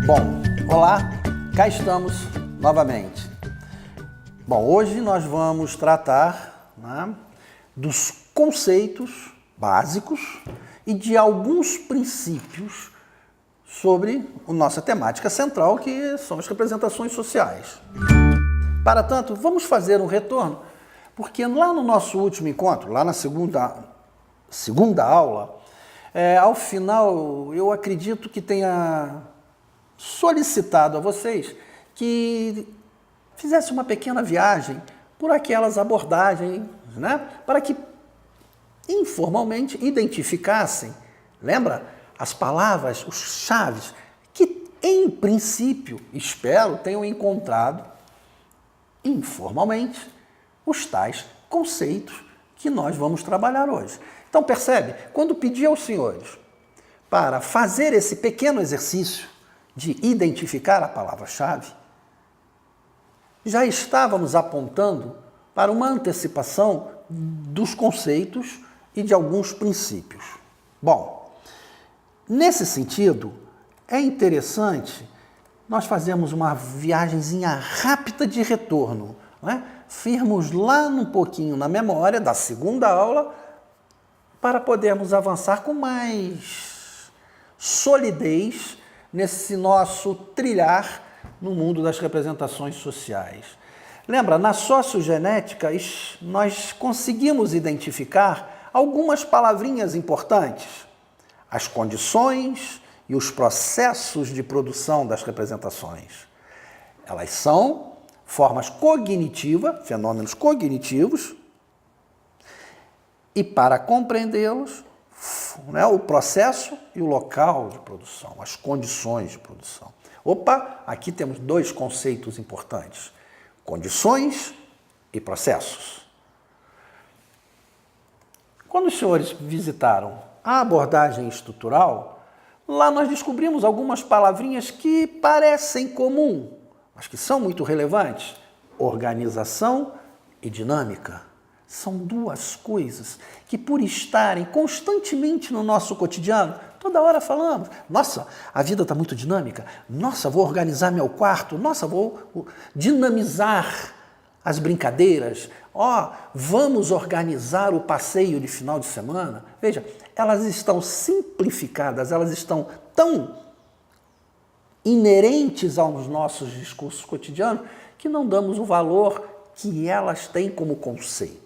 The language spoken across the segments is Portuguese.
Bom, olá, cá estamos novamente. Bom, hoje nós vamos tratar, né, dos conceitos básicos e de alguns princípios sobre a nossa temática central, que são as representações sociais. Para tanto, vamos fazer um retorno, porque lá no nosso último encontro, lá na segunda aula, ao final eu acredito que tenha solicitado a vocês que fizesse uma pequena viagem por aquelas abordagens, né, para que informalmente identificassem, lembra, as palavras, os chaves, que em princípio, espero, tenham encontrado informalmente os tais conceitos que nós vamos trabalhar hoje. Então percebe, quando pedi aos senhores para fazer esse pequeno exercício de identificar a palavra-chave, já estávamos apontando para uma antecipação dos conceitos e de alguns princípios. Bom, nesse sentido, é interessante nós fazermos uma viagenzinha rápida de retorno, né? Firmos lá um pouquinho na memória da segunda aula para podermos avançar com mais solidez nesse nosso trilhar no mundo das representações sociais. Lembra, na sociogenética, nós conseguimos identificar algumas palavrinhas importantes. As condições e os processos de produção das representações. Elas são formas cognitivas, fenômenos cognitivos, e para compreendê-los, né, o processo e o local de produção, as condições de produção. Opa, aqui temos dois conceitos importantes: condições e processos. Quando os senhores visitaram a abordagem estrutural, lá nós descobrimos algumas palavrinhas que parecem comum, mas que são muito relevantes. Organização e dinâmica. São duas coisas que, por estarem constantemente no nosso cotidiano, toda hora falamos: nossa, a vida está muito dinâmica, nossa, vou organizar meu quarto, nossa, vou dinamizar as brincadeiras, vamos organizar o passeio de final de semana. Veja, elas estão simplificadas, elas estão tão inerentes aos nossos discursos cotidianos que não damos o valor que elas têm como conceito.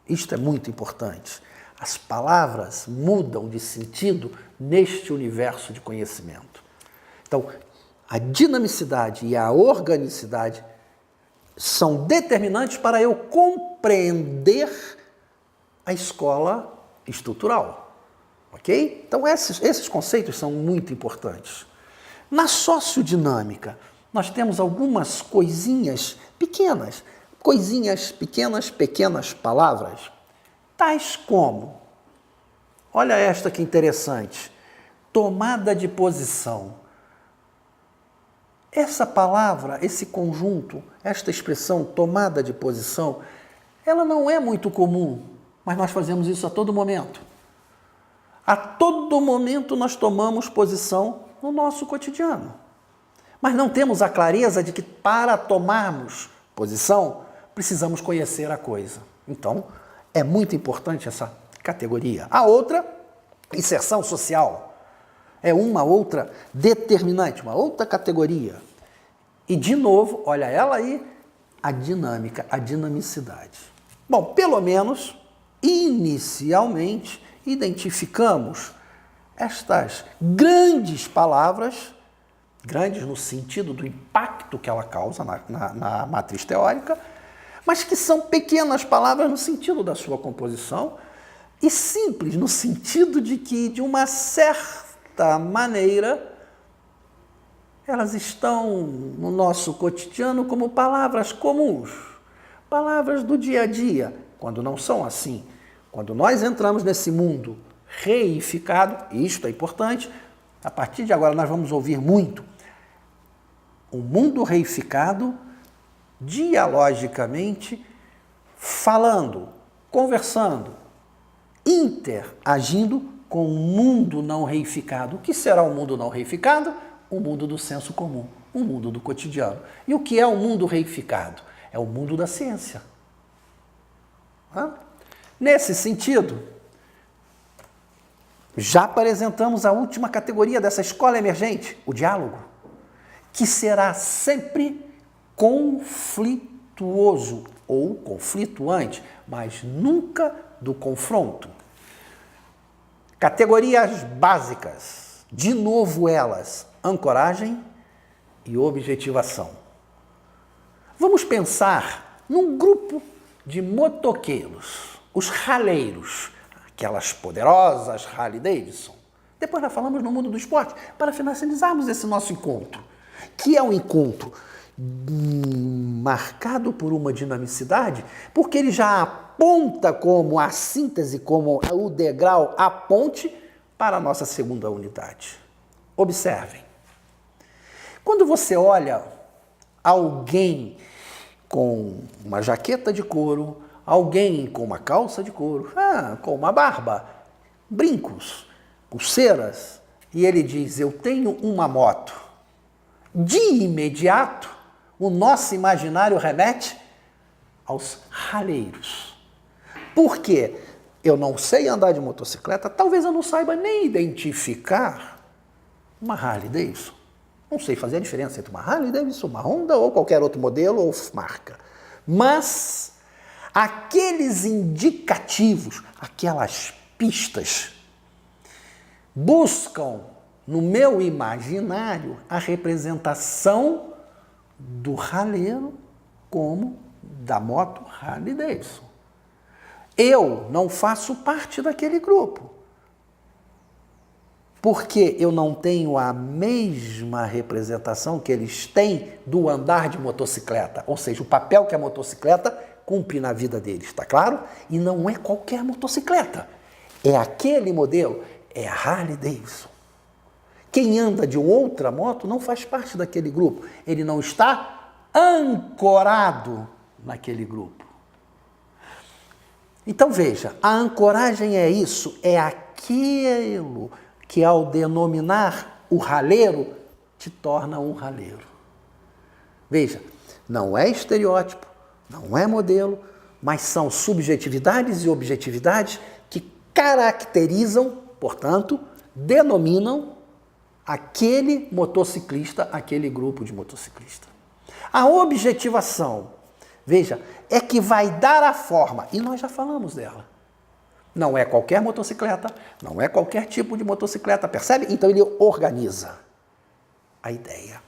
Isto é muito importante. As palavras mudam de sentido neste universo de conhecimento. Então, a dinamicidade e a organicidade são determinantes para eu compreender a escola estrutural. Ok? Então, esses conceitos são muito importantes. Na sociodinâmica, nós temos algumas coisinhas pequenas, pequenas palavras, tais como, olha esta que interessante, tomada de posição. Essa palavra, esse conjunto, esta expressão tomada de posição, ela não é muito comum, mas nós fazemos isso a todo momento. A todo momento nós tomamos posição no nosso cotidiano. Mas não temos a clareza de que para tomarmos posição, precisamos conhecer a coisa. Então, é muito importante essa categoria. A outra, inserção social, é uma outra determinante, uma outra categoria. E, de novo, olha ela aí, a dinâmica, a dinamicidade. Bom, pelo menos, inicialmente, identificamos estas grandes palavras, grandes no sentido do impacto que ela causa na matriz teórica, mas que são pequenas palavras no sentido da sua composição e simples no sentido de que, de uma certa maneira, elas estão no nosso cotidiano como palavras comuns, palavras do dia a dia, quando não são assim. Quando nós entramos nesse mundo reificado, e isto é importante, a partir de agora nós vamos ouvir muito, o mundo reificado, dialogicamente, falando, conversando, interagindo com o mundo não reificado. O que será o mundo não reificado? o mundo do senso comum, o mundo do cotidiano. E o que é o mundo reificado? É o mundo da ciência. Nesse sentido, já apresentamos a última categoria dessa escola emergente, o diálogo, que será sempre conflituoso ou conflituante, mas nunca do confronto. Categorias básicas, de novo elas, ancoragem e objetivação. Vamos pensar num grupo de motoqueiros, os raleiros, aquelas poderosas Harley Davidson. Depois nós falamos no mundo do esporte, para finalizarmos esse nosso encontro, que é um encontro marcado por uma dinamicidade, porque ele já aponta como a síntese, como o degrau, a ponte para a nossa segunda unidade. Observem. Quando você olha alguém com uma jaqueta de couro, alguém com uma calça de couro, com uma barba, brincos, pulseiras, e ele diz, eu tenho uma moto. De imediato, o nosso imaginário remete aos raleiros. Por quê? Eu não sei andar de motocicleta, talvez eu não saiba nem identificar uma Harley Davidson. Não sei fazer a diferença entre uma Harley Davidson, uma Honda ou qualquer outro modelo ou marca. Mas aqueles indicativos, aquelas pistas, buscam no meu imaginário a representação do raleiro como da moto Harley Davidson. Eu não faço parte daquele grupo, porque eu não tenho a mesma representação que eles têm do andar de motocicleta, ou seja, o papel que a motocicleta cumpre na vida deles, tá claro? E não é qualquer motocicleta, é aquele modelo, é a Harley Davidson. Quem anda de outra moto não faz parte daquele grupo, ele não está ancorado naquele grupo. Então veja, a ancoragem é isso, é aquilo que ao denominar o raleiro, te torna um raleiro. Veja, não é estereótipo, não é modelo, mas são subjetividades e objetividades que caracterizam, portanto, denominam aquele motociclista, aquele grupo de motociclista. A objetivação, veja, é que vai dar a forma, e nós já falamos dela. Não é qualquer motocicleta, não é qualquer tipo de motocicleta, percebe? Então ele organiza a ideia.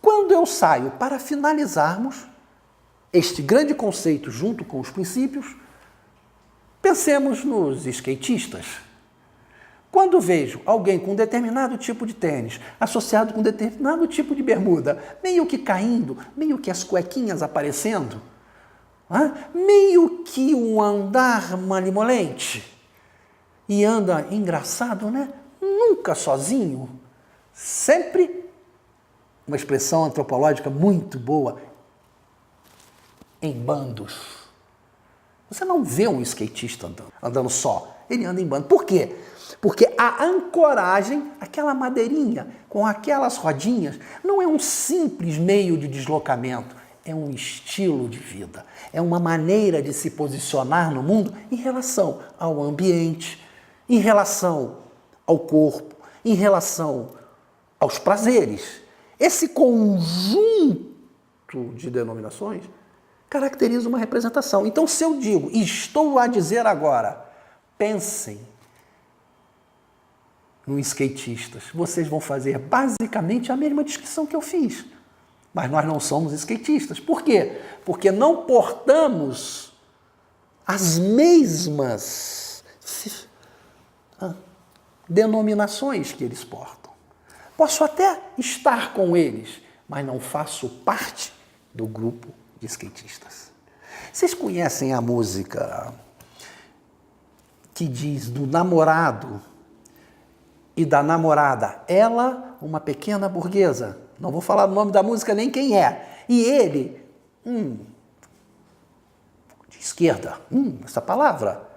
Quando eu saio para finalizarmos este grande conceito junto com os princípios, pensemos nos skatistas. Quando vejo alguém com determinado tipo de tênis, associado com determinado tipo de bermuda, meio que caindo, meio que as cuequinhas aparecendo, meio que um andar malemolente, e anda engraçado, né? Nunca sozinho, sempre uma expressão antropológica muito boa, em bandos. Você não vê um skatista andando só, ele anda em bando. Por quê? Porque a ancoragem, aquela madeirinha com aquelas rodinhas, não é um simples meio de deslocamento, é um estilo de vida, é uma maneira de se posicionar no mundo em relação ao ambiente, em relação ao corpo, em relação aos prazeres. Esse conjunto de denominações caracteriza uma representação. Então, se eu digo, e estou a dizer agora, pensem no skatistas, vocês vão fazer basicamente a mesma descrição que eu fiz. Mas nós não somos skatistas. Por quê? Porque não portamos as mesmas denominações que eles portam. Posso até estar com eles, mas não faço parte do grupo de skatistas. Vocês conhecem a música que diz do namorado e da namorada? Ela, uma pequena burguesa. Não vou falar o nome da música nem quem é. E ele, de esquerda, essa palavra.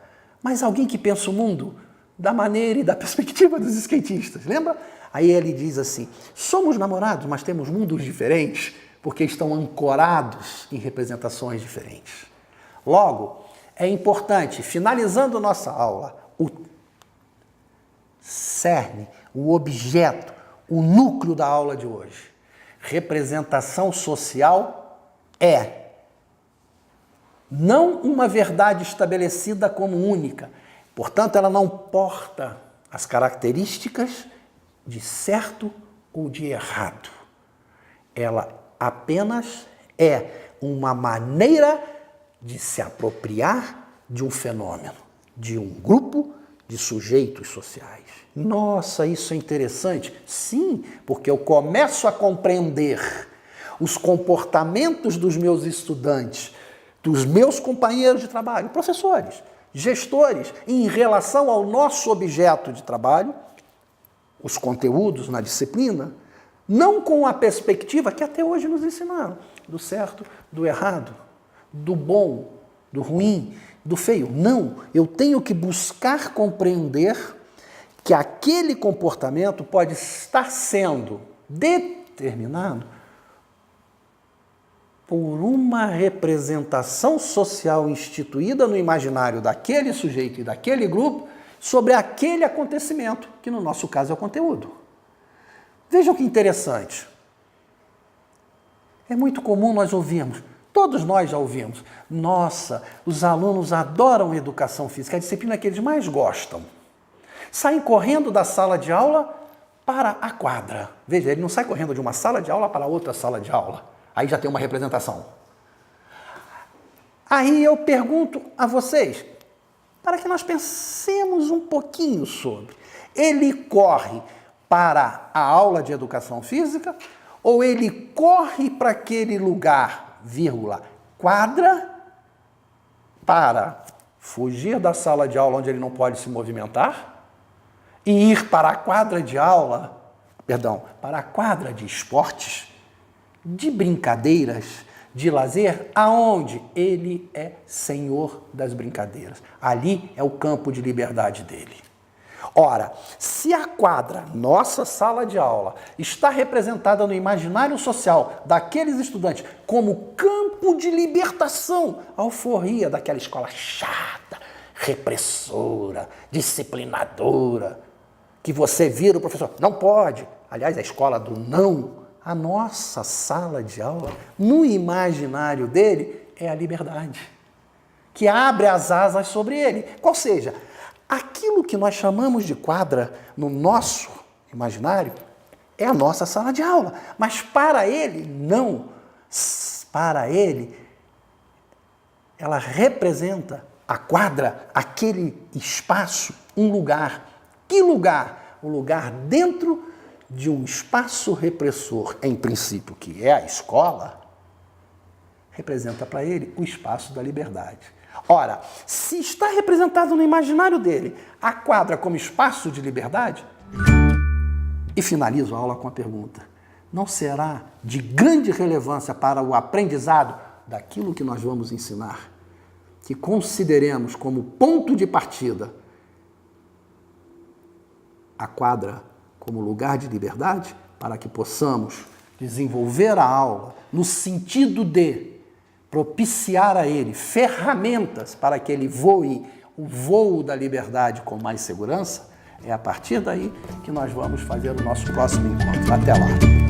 Mas alguém que pensa o mundo da maneira e da perspectiva dos skatistas. Lembra? Aí ele diz assim, somos namorados, mas temos mundos diferentes, porque estão ancorados em representações diferentes. Logo, é importante, finalizando nossa aula, o cerne, o objeto, o núcleo da aula de hoje. Representação social é não uma verdade estabelecida como única. Portanto, ela não porta as características de certo ou de errado. Ela apenas é uma maneira de se apropriar de um fenômeno, de um grupo de sujeitos sociais. Nossa, isso é interessante? Sim, porque eu começo a compreender os comportamentos dos meus estudantes, dos meus companheiros de trabalho, professores, gestores, em relação ao nosso objeto de trabalho, os conteúdos na disciplina, não com a perspectiva que até hoje nos ensinaram, do certo, do errado, do bom, do ruim, do feio. Não, eu tenho que buscar compreender que aquele comportamento pode estar sendo determinado por uma representação social instituída no imaginário daquele sujeito e daquele grupo sobre aquele acontecimento, que no nosso caso é o conteúdo. Vejam que interessante. É muito comum nós ouvirmos, todos nós já ouvimos, nossa, os alunos adoram educação física, é a disciplina que eles mais gostam. Saem correndo da sala de aula para a quadra. Veja, ele não sai correndo de uma sala de aula para outra sala de aula. Aí já tem uma representação. Aí eu pergunto a vocês, para que nós pensemos um pouquinho sobre. Ele corre para a aula de educação física ou ele corre para aquele lugar, vírgula, quadra, para fugir da sala de aula onde ele não pode se movimentar e ir para a quadra de aula, para a quadra de esportes, de brincadeiras, de lazer, aonde ele é senhor das brincadeiras. Ali é o campo de liberdade dele. Ora, se a quadra, nossa sala de aula, está representada no imaginário social daqueles estudantes como campo de libertação, alforria daquela escola chata, repressora, disciplinadora, que você vira o professor, não pode. Aliás, a escola do não. A nossa sala de aula, no imaginário dele, é a liberdade, que abre as asas sobre ele. Qual seja, aquilo que nós chamamos de quadra no nosso imaginário é a nossa sala de aula. Mas para ele, não. Para ele, ela representa a quadra, aquele espaço, um lugar. Que lugar? O lugar dentro de um espaço repressor, em princípio, que é a escola, representa para ele o espaço da liberdade. Ora, se está representado no imaginário dele a quadra como espaço de liberdade, e finalizo a aula com a pergunta, não será de grande relevância para o aprendizado daquilo que nós vamos ensinar, que consideremos como ponto de partida a quadra como lugar de liberdade, para que possamos desenvolver a aula no sentido de propiciar a ele ferramentas para que ele voe o voo da liberdade com mais segurança, é a partir daí que nós vamos fazer o nosso próximo encontro. Até lá!